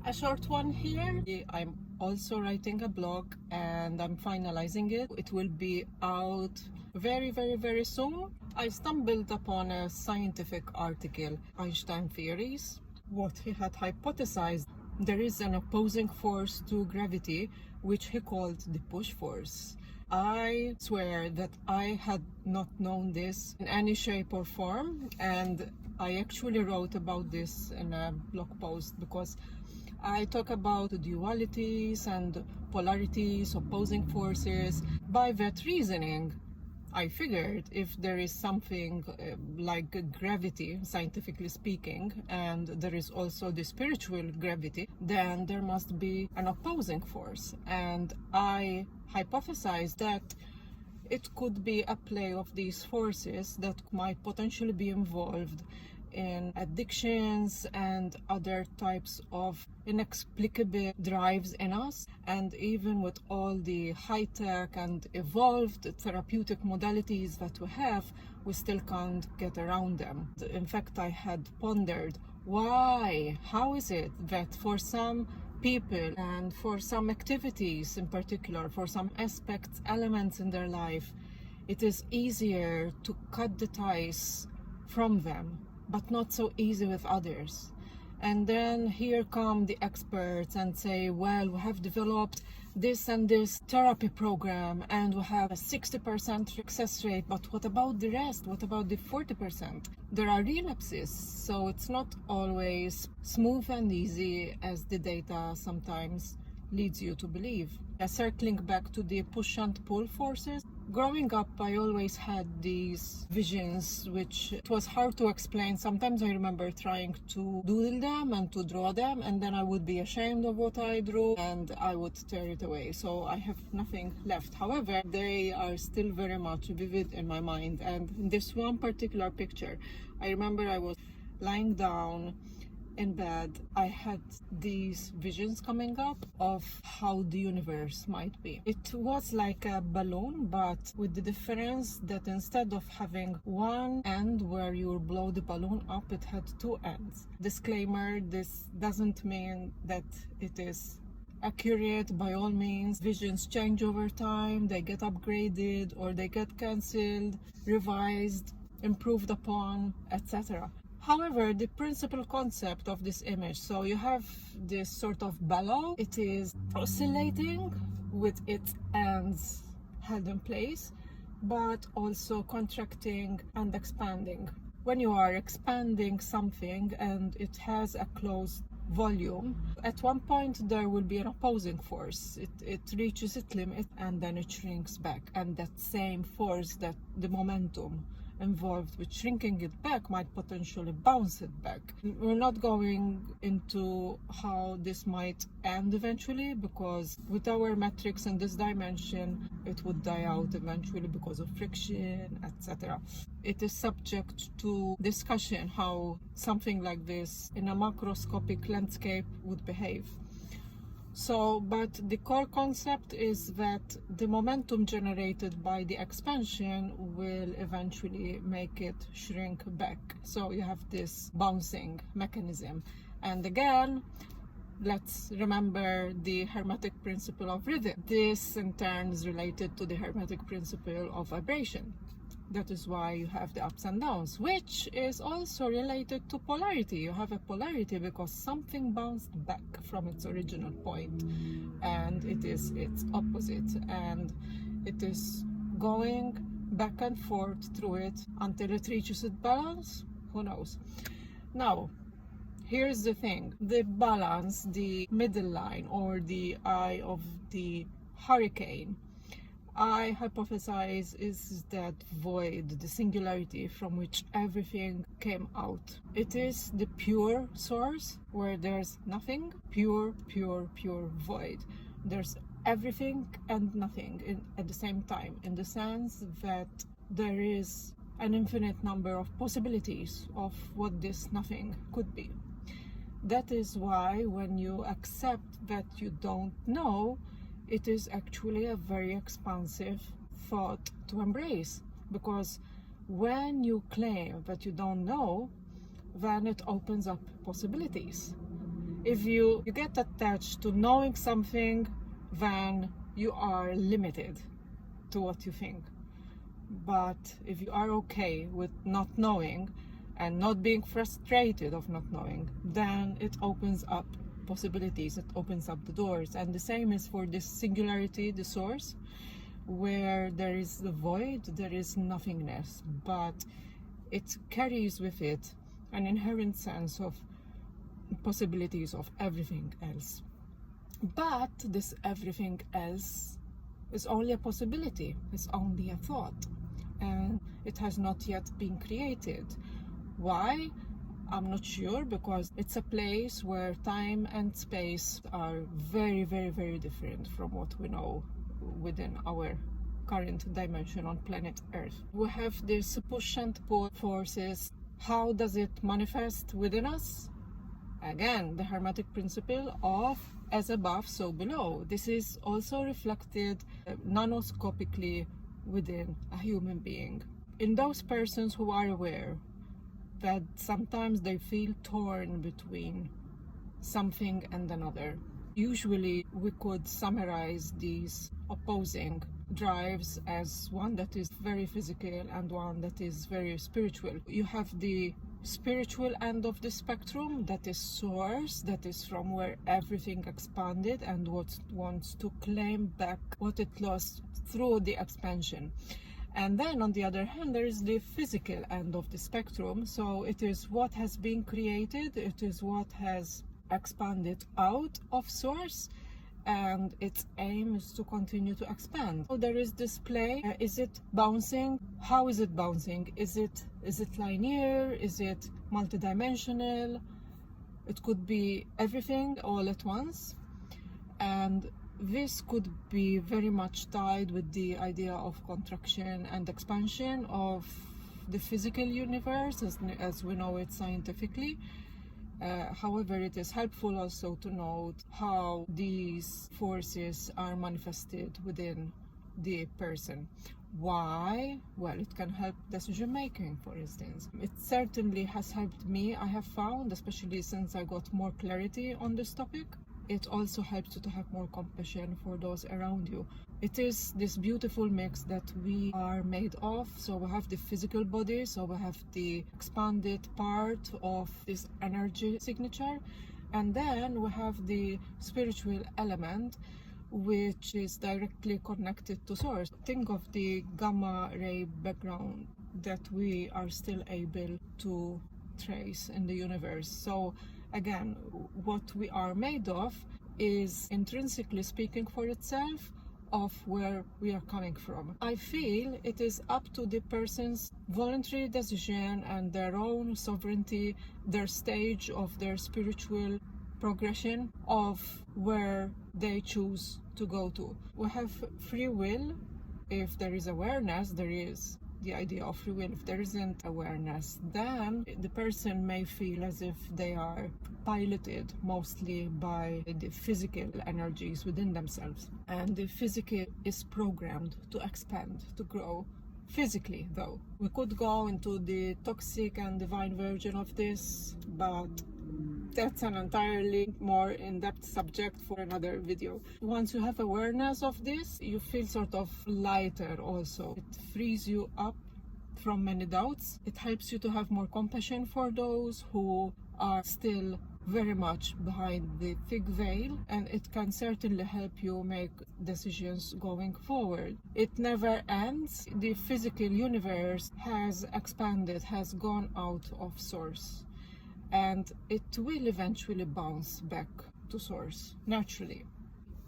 A short one here. I'm also writing a blog and I'm finalizing it. It will be out very soon. I stumbled upon a scientific article, Einstein theories. What he had hypothesized, there is an opposing force to gravity, which he called the push force. I swear that I had not known this in any shape or form, and I actually wrote about this in a blog post because I talk about dualities and polarities, opposing forces. By that reasoning, I figured if there is something like gravity, scientifically speaking, and there is also the spiritual gravity, then there must be an opposing force. And I hypothesized that it could be a play of these forces that might potentially be involved in addictions and other types of inexplicable drives in us. And even with all the high-tech and evolved therapeutic modalities that we have, we still can't get around them. In fact, I had pondered how is it that for some people and for some activities in particular, for some aspects, elements in their life, it is easier to cut the ties from them, but not so easy with others. And then here come the experts and say, well, we have developed this and this therapy program and we have a 60% success rate, but what about the rest? What about the 40%? There are relapses, so it's not always smooth and easy as the data sometimes leads you to believe. Circling back to the push and pull forces, growing up, I always had these visions, which it was hard to explain. Sometimes I remember trying to doodle them and to draw them, and then I would be ashamed of what I drew and I would tear it away. So I have nothing left. However, they are still very much vivid in my mind. And in this one particular picture, I remember I was lying down in bed. I had these visions coming up of how the universe might be. It was like a balloon, but with the difference that instead of having one end where you blow the balloon up, it had two ends. Disclaimer, this doesn't mean that it is accurate. By all means, visions change over time, they get upgraded or they get cancelled, revised, improved upon, etc. However, the principal concept of this image, so you have this sort of balloon, it is oscillating with its ends held in place, but also contracting and expanding. When you are expanding something and it has a closed volume, at one point there will be an opposing force. It reaches its limit and then it shrinks back. And that same force, that the momentum involved with shrinking it back, might potentially bounce it back. We're not going into how this might end eventually, because with our metrics in this dimension, it would die out eventually because of friction, etc. It is subject to discussion how something like this in a macroscopic landscape would behave. So, but the core concept is that the momentum generated by the expansion will eventually make it shrink back. So you have this bouncing mechanism. And again, let's remember the Hermetic principle of rhythm. This in turn is related to the Hermetic principle of vibration. That is why you have the ups and downs, which is also related to polarity. You have a polarity because something bounced back from its original point, and it is its opposite, and it is going back and forth through it until it reaches its balance. Who knows? Now, here's the thing. The balance, the middle line, or the eye of the hurricane, I hypothesize is that void, the singularity from which everything came out. It is the pure source where there's nothing, pure void. There's everything and nothing at the same time, in the sense that there is an infinite number of possibilities of what this nothing could be. That is why when you accept that you don't know, it is actually a very expansive thought to embrace, because when you claim that you don't know, then it opens up possibilities. If you get attached to knowing something, then you are limited to what you think. But if you are okay with not knowing and not being frustrated of not knowing, then it opens up possibilities, it opens up the doors. And the same is for this singularity, the source, where there is the void, there is nothingness, but it carries with it an inherent sense of possibilities of everything else. But this everything else is only a possibility, it's only a thought, and it has not yet been created. Why? I'm not sure, because it's a place where time and space are very, very, very different from what we know within our current dimension on planet Earth. We have this push and pull forces. How does it manifest within us? Again, the Hermetic principle of as above, so below. This is also reflected nanoscopically within a human being. In those persons who are aware that sometimes they feel torn between something and another. Usually we could summarize these opposing drives as one that is very physical and one that is very spiritual. You have the spiritual end of the spectrum, that is source, that is from where everything expanded and what wants to claim back what it lost through the expansion. And then on the other hand, there is the physical end of the spectrum. So it is what has been created, it is what has expanded out of source, and its aim is to continue to expand. So there is this play. Is it bouncing? How is it bouncing? Is it linear? Is it multidimensional? It could be everything all at once. And this could be very much tied with the idea of contraction and expansion of the physical universe as we know it scientifically. However, it is helpful also to note how these forces are manifested within the person. Why? Well, it can help decision making, for instance. It certainly has helped me, I have found, especially since I got more clarity on this topic. It also helps you to have more compassion for those around you. It is this beautiful mix that we are made of. So we have the physical body, so we have the expanded part of this energy signature, and then we have the spiritual element, which is directly connected to source. Think of the gamma ray background that we are still able to trace in the universe. So again, what we are made of is intrinsically speaking for itself of where we are coming from. I feel it is up to the person's voluntary decision and their own sovereignty, their stage of their spiritual progression of where they choose to go to. We have free will. If there is awareness, there is the idea of free will. If there isn't awareness, then the person may feel as if they are piloted mostly by the physical energies within themselves. And the physical is programmed to expand, to grow. Physically, though, we could go into the toxic and divine version of this, but that's an entirely more in-depth subject for another video. Once you have awareness of this, you feel sort of lighter also. It frees you up from many doubts. It helps you to have more compassion for those who are still very much behind the thick veil, and it can certainly help you make decisions going forward. It never ends. The physical universe has expanded, has gone out of source, and it will eventually bounce back to source naturally,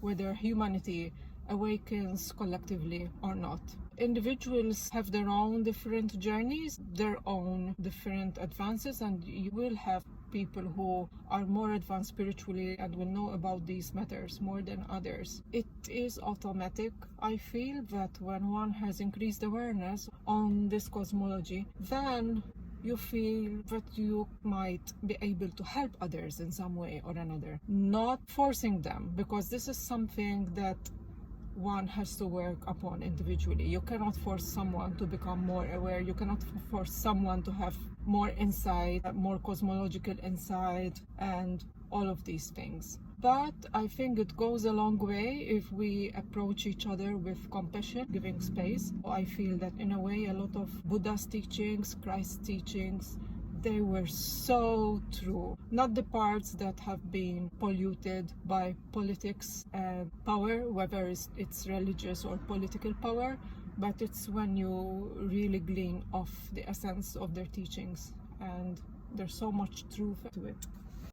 whether humanity awakens collectively or not. Individuals have their own different journeys, their own different advances, and you will have people who are more advanced spiritually and will know about these matters more than others. It is automatic, I feel, that when one has increased awareness on this cosmology, then you feel that you might be able to help others in some way or another. Not forcing them, because this is something that one has to work upon individually. You cannot force someone to become more aware. You cannot force someone to have more insight, more cosmological insight, and all of these things. But I think it goes a long way if we approach each other with compassion, giving space. I feel that in a way, a lot of Buddha's teachings, Christ's teachings, they were so true. Not the parts that have been polluted by politics and power, whether it's religious or political power, but it's when you really glean off the essence of their teachings, and there's so much truth to it.